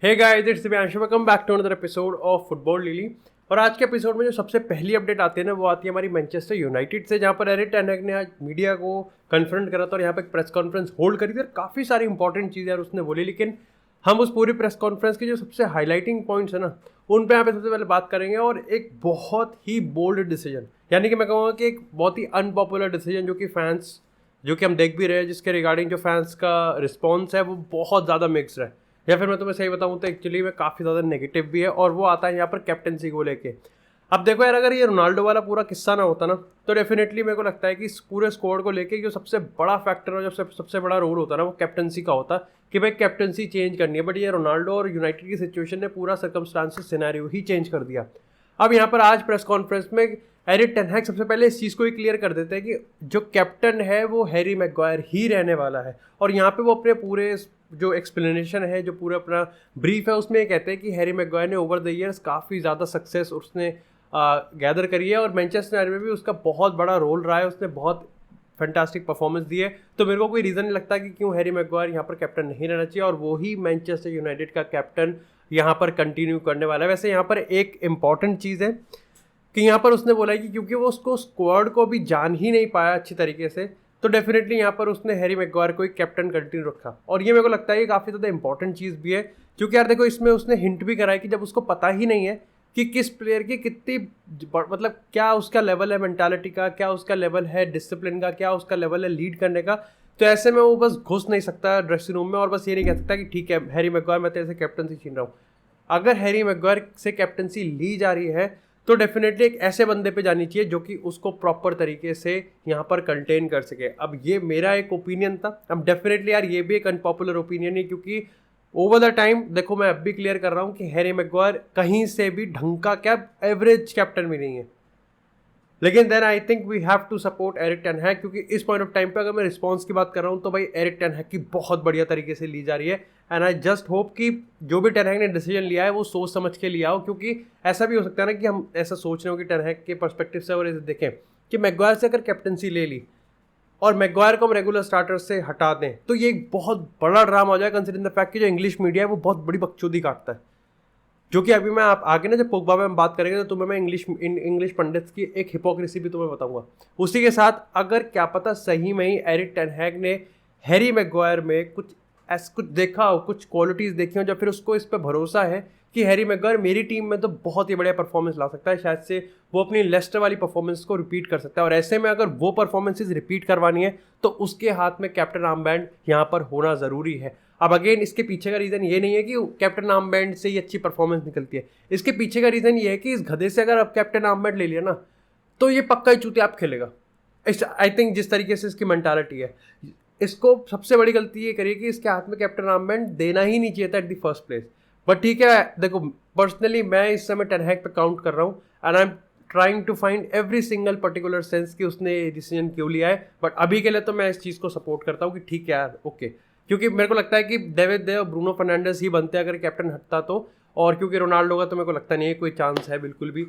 Hey guys, it's Divyanshu, welcome back to another episode of football लीली। और आज के एपिसोड में जो सबसे पहली अपडेट आती है ना, वो आती है हमारी मैनचेस्टर यूनाइटेड से, जहाँ पर एरिक टेन हैग ने आज मीडिया को कन्फ्रंट करा था और यहाँ पे एक प्रेस कॉन्फ्रेंस होल्ड करी थी और काफ़ी सारी इंपॉर्टेंट चीज़ें उसने बोली। लेकिन हम उस पूरी प्रेस कॉन्फ्रेंस के जो सबसे हाईलाइटिंग पॉइंट्स है ना, उन पे यहाँ पे सबसे पहले बात करेंगे। और एक बहुत ही बोल्ड डिसीजन, यानी कि मैं कहूँगा कि एक बहुत ही अनपॉपुलर डिसीजन जो कि फैंस, जो कि हम देख भी रहे हैं, जिसके रिगार्डिंग जो फैंस का रिस्पॉन्स है वो बहुत ज़्यादा मिक्स्ड है, या फिर मैं तुम्हें सही बताऊं तो एक्चुअली में काफ़ी ज़्यादा नेगेटिव भी है। और वो आता है यहाँ पर कैप्टनसी को लेके। अब देखो यार, अगर ये रोनाल्डो वाला पूरा किस्सा ना होता ना, तो डेफिनेटली मेरे को लगता है कि इस पूरे स्क्वाड को लेके जो सबसे बड़ा फैक्टर और जो सबसे बड़ा रोल होता है ना, वो कैप्टनसी का होता कि भाई कैप्टनसी चेंज करनी है। बट ये रोनाल्डो और यूनाइटेड की सिचुएशन ने पूरा सर्कमस्टांसिस सिनेरियो ही चेंज कर दिया। अब यहाँ पर आज प्रेस कॉन्फ्रेंस में एरिक टेन हैग सबसे पहले इस चीज़ को ही क्लियर कर देते हैं कि जो कैप्टन है वो हैरी मैग्वायर ही रहने वाला है। और यहाँ पे वो अपने पूरे जो एक्सप्लेनेशन है, जो पूरा अपना ब्रीफ है, उसमें ये कहते हैं कि हैरी मैग्वायर ने ओवर द ईयर्स काफ़ी ज़्यादा सक्सेस उसने गैदर करी है और मैनचेस्टर में भी उसका बहुत बड़ा रोल रहा है। उसने बहुत फैंटास्टिक परफॉर्मेंस दी है। तो मेरे को कोई रीज़न नहीं लगता कि क्यों हैरी मैग्वायर यहाँ पर कैप्टन नहीं रहना चाहिए, और वो ही मैनचेस्टर यूनाइटेड का कैप्टन यहाँ पर कंटिन्यू करने वाला है। वैसे यहाँ पर एक इम्पॉर्टेंट चीज़ है कि यहाँ पर उसने बोला है कि क्योंकि वो उसको स्क्वाड को भी जान ही नहीं पाया अच्छी तरीके से, तो डेफिनेटली यहाँ पर उसने हैरी मैग्वायर को एक कैप्टन कंटिन्यू रखा। और ये मेरे को लगता है कि काफ़ी ज़्यादा इंपॉर्टेंट चीज़ भी है, क्योंकि यार देखो, इसमें उसने हिंट भी करा है कि जब उसको पता ही नहीं है कि किस प्लेयर की कितनी मतलब क्या उसका लेवल है मेंटालिटी का, क्या उसका लेवल है डिसिप्लिन का, क्या उसका लेवल है लीड करने का, तो ऐसे में वो बस घुस नहीं सकता ड्रेसिंग रूम में और बस ये नहीं कह सकता कि ठीक है हैरी मैग्वायर, मैं तेरे से कैप्टनसी छीन रहा हूँ। अगर हैरी मैग्वायर से कैप्टनसी ली जा रही है तो डेफिनेटली एक ऐसे बंदे पे जानी चाहिए जो कि उसको प्रॉपर तरीके से यहाँ पर कंटेन कर सके। अब ये मेरा एक ओपिनियन था। अब डेफिनेटली यार ये भी एक अनपॉपुलर ओपिनियन है, क्योंकि ओवर द टाइम देखो, मैं अब भी क्लियर कर रहा हूँ कि हैरी मैग्वायर कहीं से भी ढंग का एवरेज कैप्टन भी नहीं है। लेकिन then I think we have to support Erik ten Hag, क्योंकि इस पॉइंट ऑफ टाइम पे अगर मैं रिस्पॉन्स की बात कर रहा हूँ तो भाई एरिक टेन हैग की बहुत बढ़िया तरीके से ली जा रही है। एंड आई जस्ट होप कि जो भी टेन हैग ने डिसीजन लिया है वो सोच समझ के लिया हो, क्योंकि ऐसा भी हो सकता है ना कि हम ऐसा सोच रहे हो कि टेन हैग के पर्सपेक्टिव से और ऐसे देखें कि मैग्वायर से अगर कैप्टनसी ले ली और मैग्वायर को हम रेगुलर स्टार्टर से हटा दें, तो ये एक बहुत बड़ा ड्रामा हो जाए, कंसिडरिंग द फैक्ट कि जो इंग्लिश मीडिया है वो बहुत बड़ी बकचोदी काटता है। जो कि अभी मैं आप आगे ना जब पोग्बा में हम बात करेंगे तो तुम्हें मैं इंग्लिश पंडित्स की एक हिपोक्रेसी भी तुम्हें बताऊंगा। उसी के साथ अगर क्या पता सही में ही एरिक टेन हैग ने हैरी मैग्वायर में कुछ देखा हो, कुछ क्वालिटीज़ देखी हो, जब फिर उसको इस पर भरोसा है कि हैरी मैग्वायर मेरी टीम में तो बहुत ही बढ़िया परफॉर्मेंस ला सकता है, शायद से वो अपनी लेस्टर वाली परफॉर्मेंस को रिपीट कर सकता है। और ऐसे में अगर वो परफॉर्मेंसेज रिपीट करवानी है तो उसके हाथ में कैप्टन आर्मबैंड यहाँ पर होना ज़रूरी है। अब अगेन इसके पीछे का रीज़न ये नहीं है कि कैप्टन आर्मबैंड से ही अच्छी परफॉर्मेंस निकलती है। इसके पीछे का रीज़न ये है कि इस गधे से अगर आप कैप्टन आर्मबैंड ले लिया ना, तो ये पक्का ही चूतिया आप खेलेगा। आई थिंक जिस तरीके से इसकी मेंटालिटी है, इसको सबसे बड़ी गलती ये करिए कि इसके हाथ में कैप्टन आर्मबैंड देना ही नहीं चाहिए था at the first place. But ठीक है, देखो पर्सनली मैं इस समय टेन हैग पे काउंट कर रहा हूँ and I am trying to find every single particular sense कि उसने डिसीजन क्यों लिया है। बट अभी के लिए तो मैं इस चीज़ को सपोर्ट करता हूँ कि ठीक है यार, ओके, क्योंकि मेरे को लगता है कि डेविड दे और ब्रूनो फर्नांडिस ही बनते अगर कैप्टन हटता तो। और क्योंकि रोनाल्डो का तो मेरे को लगता नहीं है कोई चांस है बिल्कुल भी,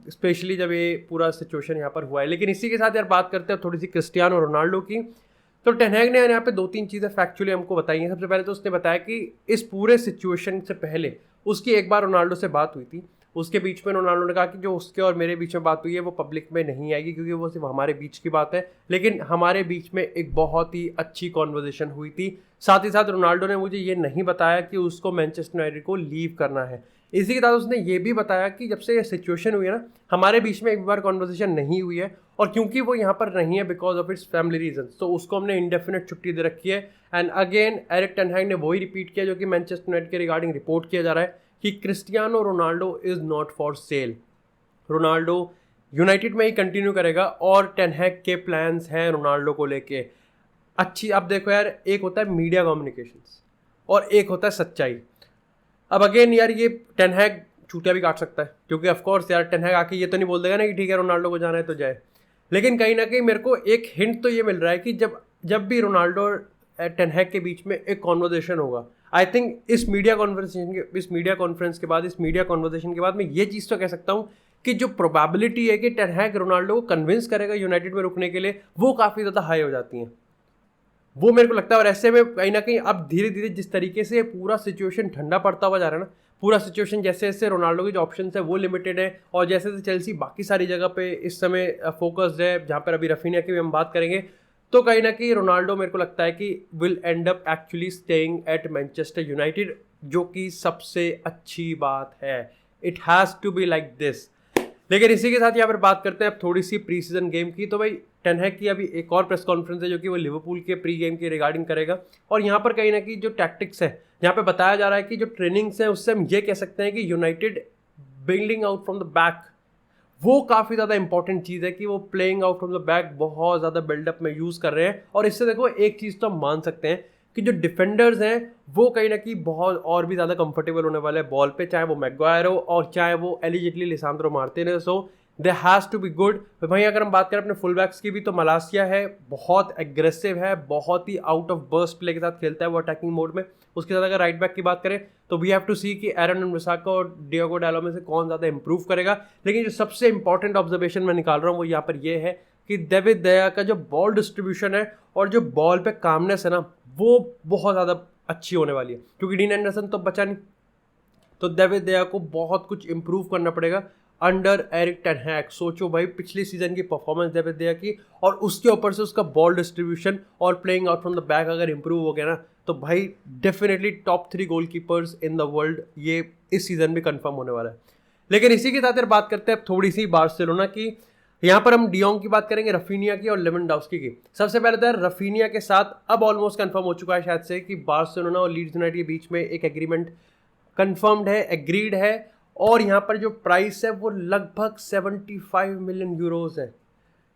स्पेशली जब ये पूरा सिचुएशन यहाँ पर हुआ है। लेकिन इसी के साथ यार बात करते हैं थोड़ी सी क्रिस्टियानो रोनाल्डो की। तो टेन हैग ने यहाँ पे 2-3 चीज़ें फैक्चुअली हमको बताई हैं। सबसे पहले तो उसने बताया कि इस पूरे सिचुएशन से पहले उसकी एक बार रोनाल्डो से बात हुई थी। उसके बीच में रोनाल्डो ने कहा कि जो उसके और मेरे बीच में बात हुई है वो पब्लिक में नहीं आएगी, क्योंकि वो सिर्फ हमारे बीच की बात है। लेकिन हमारे बीच में एक बहुत ही अच्छी कॉन्वर्जेशन हुई थी। साथ ही साथ रोनाल्डो ने मुझे ये नहीं बताया कि उसको मैनचेस्टर यूनाइटेड को लीव करना है। इसी के साथ उसने ये भी बताया कि जब से ये सिचुएशन हुई है ना, हमारे बीच में एक बार कॉन्वर्सेशन नहीं हुई है, और क्योंकि वो यहाँ पर नहीं है because of its family reason, तो उसको हमने इंडेफिनेट छुट्टी दे रखी है। And again Erik ten Hag ने वही रिपीट किया जो कि मैनचेस्टर यूनाइटेड के रिगार्डिंग रिपोर्ट किया जा रहा है कि Cristiano Ronaldo is not for sale. Ronaldo United में ही कंटिन्यू करेगा और टेन हैग के प्लान्स हैं रोनाल्डो को लेके अच्छी। अब देखो यार, एक होता है मीडिया कम्युनिकेशंस और एक होता है सच्चाई। अब अगेन यार, ये टेन हैग चूतिया भी काट सकता है, क्योंकि ऑफकोर्स यार टेन हैग आके ये तो नहीं बोल देगा ना कि ठीक है रोनाल्डो को जाना है तो जाए। लेकिन कहीं ना कहीं मेरे को एक हिंट तो ये मिल रहा है कि जब भी रोनाल्डो और टेन हैग के बीच में एक कॉन्वर्जेशन होगा, आई थिंक इस मीडिया कॉन्फ्रेंस के बाद, इस मीडिया कॉन्वर्जेशन के बाद मैं ये चीज़ तो कह सकता हूँ कि जो प्रोबेबिलिटी है कि टेन हैग रोनाल्डो को कन्विंस करेगा यूनाइटेड में रुकने के लिए, वो काफ़ी ज़्यादा हाई हो जाती हैं। वो मेरे को लगता है। और ऐसे में कहीं ना कहीं अब धीरे धीरे जिस तरीके से पूरा सिचुएशन ठंडा पड़ता हुआ जा रहा है ना, पूरा सिचुएशन जैसे जैसे रोनाल्डो की जो ऑप्शन है वो लिमिटेड है, और जैसे जैसे चेल्सी बाकी सारी जगह पे इस समय फोकस्ड है, जहाँ पर अभी रफीनिया की भी हम बात करेंगे, तो कहीं ना कहीं रोनाल्डो मेरे को लगता है कि will end up actually staying at Manchester United, जो कि सबसे अच्छी बात है। It has to be like this. लेकिन इसी के साथ यहाँ पर बात करते हैं अब थोड़ी सी प्री सीजन गेम की। तो भाई टेन हैग की अभी एक और प्रेस कॉन्फ्रेंस है जो कि वो लिवरपूल के प्री गेम के रिगार्डिंग करेगा, और यहाँ पर कहीं ना कहीं जो टैक्टिक्स है, यहाँ पे बताया जा रहा है कि जो ट्रेनिंग्स है उससे हम ये कह सकते हैं कि United building out from the back, वो काफ़ी ज़्यादा इंपॉर्टेंट चीज़ है कि वो playing out from the back बहुत ज़्यादा बिल्डअप में यूज़ कर रहे हैं। और इससे देखो एक चीज़ तो हम मान सकते हैं कि जो डिफेंडर्स हैं वो कहीं ना कहीं बहुत और भी ज़्यादा कंफर्टेबल होने वाले हैं बॉल पे, चाहे वो मैग्वायर हो और चाहे वो एलिजिटली लिसांद्रो मार्टिनेज हो। They has to be good. भाई अगर हम बात करें अपने फुल बैक्स की भी, तो मलासिया है, बहुत एग्रेसिव है, बहुत ही आउट ऑफ बर्स्ट प्ले के साथ खेलता है वो अटैकिंग मोड में। उसके साथ अगर राइट बैक की बात करें तो वी हैव टू सी कि एरन वन-बिसाका और डियोगो डालो में से कौन ज़्यादा इंप्रूव करेगा। लेकिन जो सबसे इंपॉर्टेंट ऑब्जर्वेशन मैं निकाल रहा हूँ वो यहाँ पर ये है कि डेविड दया का जो बॉल डिस्ट्रीब्यूशन है और जो बॉल पे कामनेस है ना, वो बहुत ज़्यादा अच्छी होने वाली है, क्योंकि डीन एंडरसन तो बचा नहीं। तो डेविड दया को बहुत कुछ इंप्रूव करना पड़ेगा अंडर एरिक टेन हैग। सोचो भाई पिछली सीजन की परफॉर्मेंस डेविड दया की, और उसके ऊपर से उसका बॉल डिस्ट्रीब्यूशन और playing out from the back अगर इंप्रूव हो गया ना, तो भाई definitely top 3 goalkeepers in the world ये इस सीजन भी कंफर्म होने वाला है। लेकिन इसी के साथ यार बात करते हैं थोड़ी सी बार्सिलोना की। यहाँ पर हम डियोंग की बात करेंगे, रफीनिया की और लेवेंडोव्स्की की। सबसे पहले तो यार रफीनिया के साथ अब ऑलमोस्ट कंफर्म हो चुका है शायद से कि बार्सिलोना और लीड्स यूनाइटेड के बीच में एक एग्रीमेंट कंफर्म्ड है, एग्रीड है, और यहाँ पर जो प्राइस है वो लगभग 75 मिलियन यूरोज है।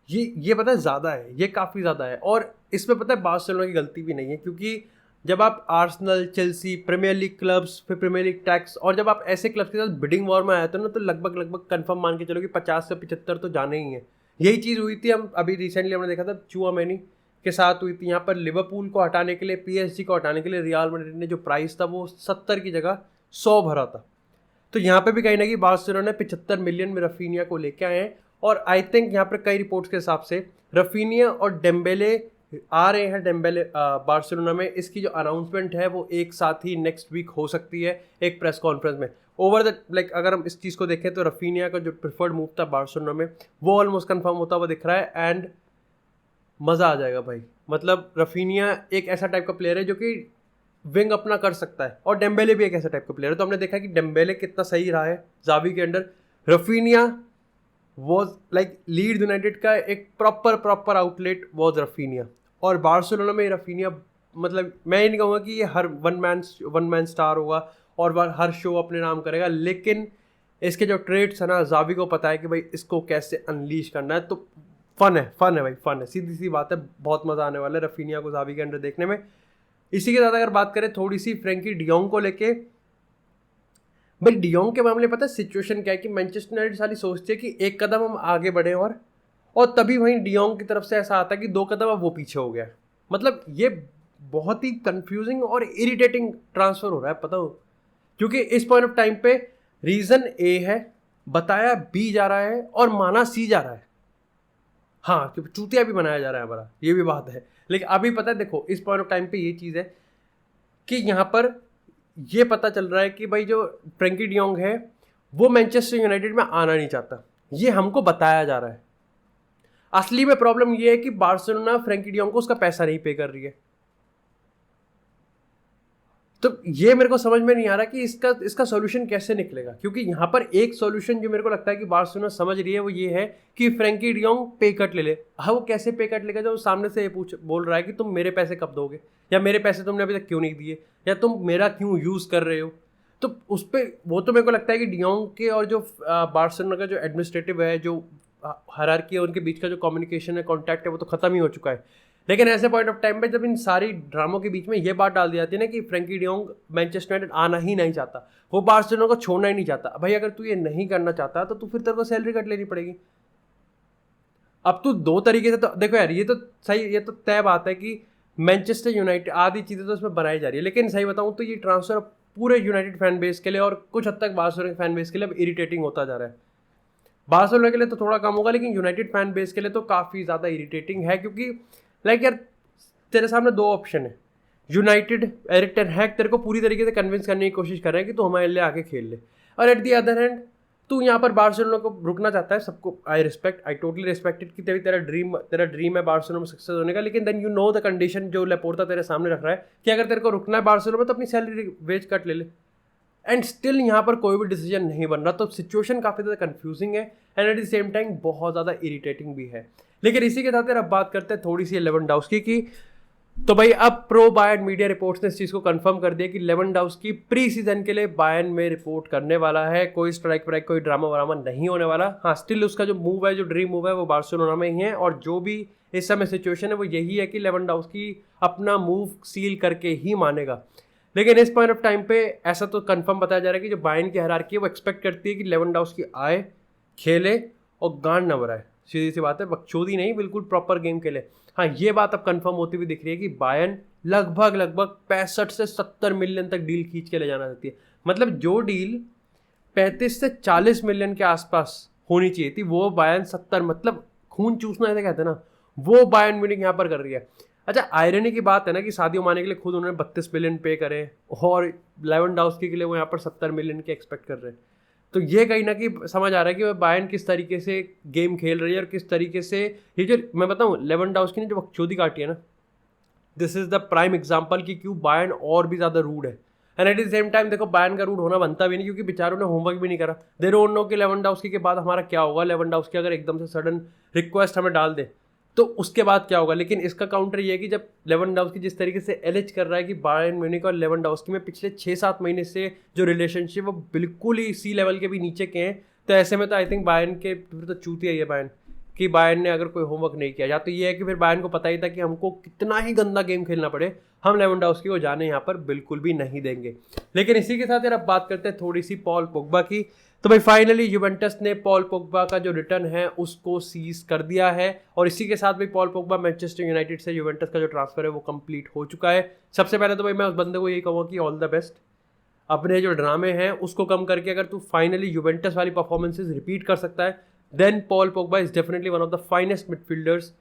ये पता है ज़्यादा है, ये काफ़ी ज़्यादा है। और इसमें पता है बार्सिलोना की गलती भी नहीं है, क्योंकि जब आप Arsenal, Chelsea, Premier League clubs, फिर प्रीमियर लीग टैक्स, और जब आप ऐसे क्लब्स के साथ बिडिंग वॉर में आए थे ना, तो लगभग कंफर्म मान के चलो कि 50 से 75 तो जाने ही है। यही चीज़ हुई थी, हम अभी रिसेंटली हमने देखा था चुआमेनी के साथ हुई थी। यहाँ पर लिवरपूल को हटाने के लिए, पीएसजी को हटाने के लिए रियल मैड्रिड ने जो प्राइस था वो 70 की जगह 100 भरा था। तो यहाँ पे भी कहीं ना कहीं बार्सिलोना 75 मिलियन में रफीनिया को लेके आए हैं। और आई थिंक यहाँ पर कई रिपोर्ट्स के हिसाब से रफीनिया और डेम्बेले आ रहे हैं, डेम्बेले बार्सिलोना में। इसकी जो अनाउंसमेंट है वो एक साथ ही नेक्स्ट वीक हो सकती है एक प्रेस कॉन्फ्रेंस में। ओवर द लाइक अगर हम इस चीज़ को देखें तो रफीनिया का जो प्रिफर्ड मूव था बार्सिलोना में वो ऑलमोस्ट कंफर्म होता हुआ दिख रहा है, एंड मज़ा आ जाएगा भाई। मतलब रफीनिया एक ऐसा टाइप का प्लेयर है जो कि विंग अपना कर सकता है, और डेम्बेले भी एक ऐसा टाइप का प्लेयर है। तो हमने देखा कि डेम्बेले कितना सही रहा है जावी के under. Raphinha was like Leeds United का एक प्रॉपर आउटलेट वॉज रफीनिया। और बार्सिलोना में रफीनिया, मतलब मैं ये नहीं कहूँगा कि ये हर वन मैन स्टार होगा और हर शो अपने नाम करेगा, लेकिन इसके जो ट्रेड्स है ना, जावी को पता है कि भाई इसको कैसे अनलीश करना है। तो फन है भाई, फन है, सीधी सी बात है, बहुत मज़ा आने वाला है रफीनिया को जावी के अंडर देखने में। इसी के साथ अगर बात करें थोड़ी सी फ्रैंकी डियोंग को लेके, भाई डियोंग के मामले पता है सिचुएशन क्या है कि मैनचेस्टर यूनाइटेड सारी सोचती है कि एक कदम हम आगे बढ़े, और तभी वहीं डियोंग की तरफ से ऐसा आता है कि 2 कदम अब वो पीछे हो गया। मतलब ये बहुत ही कंफ्यूजिंग और इरिटेटिंग ट्रांसफर हो रहा है, पता हो, क्योंकि इस पॉइंट ऑफ टाइम पे रीज़न ए है, बताया बी जा रहा है और माना सी जा रहा है। हाँ, क्योंकि चूतिया भी बनाया जा रहा है हमारा, ये भी बात है। लेकिन अभी पता है देखो इस पॉइंट ऑफ टाइम पे ये चीज़ है कि यहाँ पर ये पता चल रहा है कि भाई जो फ्रैंकी डियोंग है वो मैनचेस्टर यूनाइटेड में आना नहीं चाहता, ये हमको बताया जा रहा है। असली में प्रॉब्लम ये है कि बार्सिलोना फ्रैंकी डियोंग को उसका पैसा नहीं पे कर रही है। तो ये मेरे को समझ में नहीं आ रहा कि इसका सॉल्यूशन कैसे निकलेगा, क्योंकि यहाँ पर एक सॉल्यूशन जो मेरे को लगता है कि बार्सिलोना समझ रही है वो ये है कि फ्रैंकी डियोंग पे कट ले ले। हाँ, वो कैसे पे कट लेगा जब वो सामने से ये बोल रहा है कि तुम मेरे पैसे कब दोगे, या मेरे पैसे तुमने अभी तक क्यों नहीं दिए, या तुम मेरा क्यों यूज़ कर रहे हो। तो उस पर वो तो मेरे को लगता है कि डियोंग के और जो बार्सिलोना का जो एडमिनिस्ट्रेटिव है, जो हायरार्की है, उनके बीच का जो कम्युनिकेशन है, कॉन्टैक्ट है, वो तो ख़त्म ही हो चुका है। लेकिन ऐसे पॉइंट ऑफ टाइम पे जब इन सारी ड्रामों के बीच में ये बात डाल दी जाती है ना कि फ्रैंकी डियोंग मैनचेस्टर यूनाइटेड आना ही नहीं चाहता, वो बार्सिलोना को छोड़ना ही नहीं चाहता। भाई अगर तू ये नहीं करना चाहता तो तू फिर तेरे को सैलरी कट लेनी पड़ेगी। अब तू 2 तरीके से, तो देखो यार ये तो सही, ये तो तय बात है कि मैनचेस्टर यूनाइटेड आदि चीज़ें तो उसमें बनाई जा रही है, लेकिन सही बताऊँ तो ये ट्रांसफर पूरे यूनाइटेड फैन बेस के लिए और कुछ हद तक बार्सिलोना के फैन बेस के लिए अब इरिटेटिंग होता जा रहा है। बार्सिलोना के लिए तो थोड़ा कम होगा, लेकिन यूनाइटेड फैन बेस के लिए तो काफ़ी ज़्यादा इरिटेटिंग है, क्योंकि लाइक यार तेरे सामने दो ऑप्शन है। यूनाइटेड, एरिक टेन हैग तेरे को पूरी तरीके से कन्विंस करने की कोशिश कर रहा है कि तू हमारे लिए आके खेल ले, और एट दी अदर हैंड तू यहाँ पर बार्सिलोना को रुकना चाहता है। सबको आई टोटली रिस्पेक्टेड कि तेरा ड्रीम है बार्सिलोना में सक्सेस होने का, लेकिन then you know the condition जो लेपोर्ता तेरे सामने रख रहा है कि अगर तेरे को रुकना है बार्सिलोना में तो अपनी सैलरी वेज कट ले ले, एंड स्टिल यहाँ पर कोई भी डिसीजन नहीं बन रहा। तो सिचुएशन काफ़ी ज़्यादा कंफ्यूजिंग है and at the same time बहुत ज़्यादा इरिटेटिंग भी है। लेकिन इसी के साथ अब बात करते हैं थोड़ी सी लेवेंडोव्स्की की। तो भाई अब प्रो बायर्न मीडिया रिपोर्ट्स ने इस चीज़ को कंफर्म कर दिया कि लेवेंडोव्स्की प्री सीजन के लिए बायर्न में रिपोर्ट करने वाला है। कोई स्ट्राइक व्राइक, कोई ड्रामा वरामा नहीं होने वाला। हाँ, स्टिल उसका जो मूव है, जो ड्रीम मूव है, वो बार्सिलोना में ही है, और जो भी इस समय सिचुएशन है वो यही है कि लेवेंडोव्स्की अपना मूव सील करके ही मानेगा। लेकिन इस पॉइंट ऑफ टाइम पे ऐसा तो कंफर्म बताया जा रहा है कि जो बायर्न की हायरार्की है वो एक्सपेक्ट करती है कि लेवेंडोव्स्की आए, खेले और गांड न भराए। सीधी सी बात है, बकचोदी नहीं, बिल्कुल प्रॉपर गेम खेले। हाँ, ये बात अब कंफर्म होती हुई दिख रही है कि बायर्न लगभग 65 से 70 मिलियन तक डील खींच के ले जाना चाहती है। मतलब जो डील 35 से 40 मिलियन के आसपास होनी चाहिए थी, वो बायर्न 70, मतलब खून चूसना ऐसे कहते हैं ना, वो बायर्न म्यूनिख यहाँ पर कर रही है। अच्छा, आयरनी की बात है ना कि सादियो माने के लिए खुद उन्होंने 32 मिलियन पे करे और लेवेंडोव्स्की के लिए वो यहाँ पर 70 मिलियन के एक्सपेक्ट कर रहे हैं। तो ये कहीं ना कहीं समझ आ रहा है कि बायर्न किस तरीके से गेम खेल रही है और किस तरीके से ये जो मैं बताऊँ लेवेंडोव्स्की ने जो बकचोदी काटी है ना, this is the prime example कि क्यों बायर्न और भी ज़्यादा रूड है। And at the same time देखो, बायर्न का रूड होना बनता भी नहीं, क्योंकि बेचारों ने होमवर्क भी नहीं करा। दे डोंट नो कि लेवेंडोव्स्की के बाद हमारा क्या होगा। लेवेंडोव्स्की अगर एकदम से सडन रिक्वेस्ट हमें डाल दे तो उसके बाद क्या होगा। लेकिन इसका काउंटर ये है कि जब लेवेंडोव्स्की जिस तरीके से एलिज कर रहा है कि बायर्न म्यूनिख और लेवेंडोव्स्की में पिछले 6-7 महीने से जो रिलेशनशिप वो बिल्कुल ही सी लेवल के भी नीचे के हैं, तो ऐसे में तो आई थिंक बायर्न के फिर तो चूतिया ही है बायर्न कि बायर्न ने अगर कोई होमवर्क नहीं किया। या तो ये है कि फिर बायर्न को पता ही था कि हमको कितना ही गंदा गेम खेलना पड़े, हम लेवेंडोव्स्की को जाने यहाँ पर बिल्कुल भी नहीं देंगे। लेकिन इसी के साथ यार अब बात करते हैं थोड़ी सी पॉल पोग्बा की। तो भाई फाइनली यूवेंटस ने पॉल पोग्बा का जो रिटर्न है उसको सीज कर दिया है, और इसी के साथ भाई पॉल पोग्बा मैनचेस्टर यूनाइटेड से यूवेंटस का जो ट्रांसफर है वो कंप्लीट हो चुका है। सबसे पहले तो भाई मैं उस बंदे को यही कहूँगा कि ऑल द बेस्ट। अपने जो ड्रामे हैं उसको कम करके अगर तू फाइनली यूवेंटस वाली परफॉर्मेंसेज रिपीट कर सकता है, then Paul Pogba is definitely one of the finest midfielders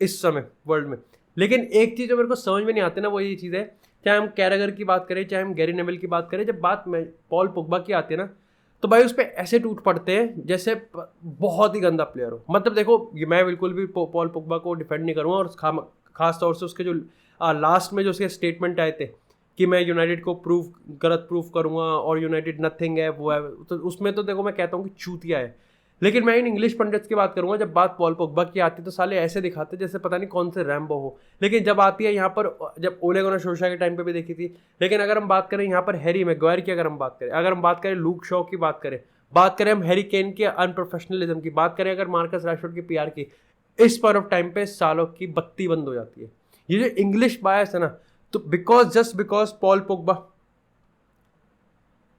इस समय वर्ल्ड में। लेकिन एक चीज़ जो मेरे को समझ में नहीं आती ना, वो ये चीज़ है, चाहे हम कैरागर की बात करें, चाहे हम गैरी नेविल की बात करें, जब बात में पॉल पोग्बा की आती है ना, तो भाई उस पर ऐसे टूट पड़ते हैं जैसे बहुत ही गंदा प्लेयर हो। मतलब देखो, मैं बिल्कुल भी पॉल पोग्बा को डिफेंड नहीं करूँगा, और खास तौर से उसके जो लास्ट में जो उसके स्टेटमेंट आए थे कि मैं यूनाइटेड को गलत प्रूफ करूँगा और यूनाइटेड नथिंग है, वो है, तो उसमें तो देखो मैं कहता हूँ कि चूतिया है। लेकिन मैं इन इंग्लिश पंडित्स की बात करूंगा, जब बात पॉल पोग्बा की आती है तो साले ऐसे दिखाते जैसे पता नहीं कौन से रैम्बो हो। लेकिन जब आती है यहाँ पर, जब ओले गुनार सोल्शायर के टाइम पे भी देखी थी। लेकिन अगर हम बात करें यहाँ पर हैरी मैग्वायर की, अगर हम बात करें लूक शॉ की बात करें हम हैरी केन के अनप्रोफेशनलिज्म की बात करें, अगर मार्कस रैशफोर्ड की पीआर की, इस पॉइंट ऑफ टाइम पे सालों की बत्ती बंद हो जाती है। ये जो इंग्लिश बायस है ना, तो because Paul Pogba,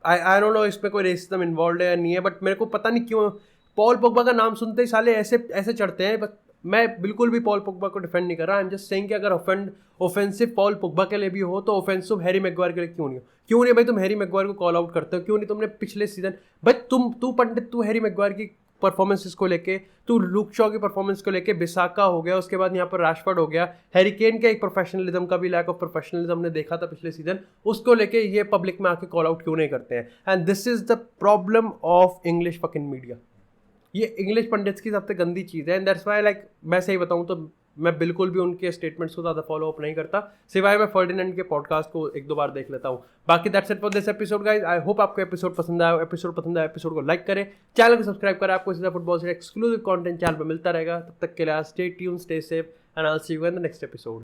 I don't know इसमें कोई रेसिज्म इन्वॉल्व है या नहीं है, बट मेरे को पता नहीं क्यों पॉल पोग्बा का नाम सुनते ही साले ऐसे चढ़ते हैं। बस मैं बिल्कुल भी पॉल पोग्बा को डिफेंड नहीं कर रहा। आई एम जस्ट सेइंग कि अगर ऑफेंसिव पॉल पोग्बा के लिए भी हो तो ऑफेंसिव हैरी मैग्वायर के लिए क्यों नहीं भाई। तुम हैरी मैग्वायर को कॉल आउट करते हो, क्यों नहीं तुमने पिछले सीजन भाई तू पंडित, तू हैरी मैग्वायर की परफॉर्मेंसेस को लेके, तू लूक शॉ की परफॉर्मेंस को लेके, बिसाका हो गया, उसके बाद यहाँ पर रैशफोर्ड हो गया, हैरी केन के एक प्रोफेशनलिज्म का भी लैक ऑफ प्रोफेशनलिज्म ने देखा था पिछले सीजन, उसको लेके ये पब्लिक में आके कॉल आउट क्यों नहीं करते हैं। And this is the problem of English fucking media. ये इंग्लिश पंडित्स की सबसे गंदी चीज़ है, एंड दैट्स व्हाई लाइक मैं सही बताऊँ तो मैं बिल्कुल भी उनके स्टेटमेंट्स को ज़्यादा फॉलो अप नहीं करता, सिवाय मैं फर्डिनेंड के पॉडकास्ट को 1-2 बार देख लेता हूँ। बाकी that's it for this episode guys. I hope आपको एपिसोड पसंद आया। एपिसोड को लाइक करें, चैनल को सब्सक्राइब करें, आपको सीधा फुटबॉल से एक्सक्लूसिव कंटेंट चैनल पर मिलता रहेगा। तब तक के लिए stay tune, stay safe, and I will see you in the next episode.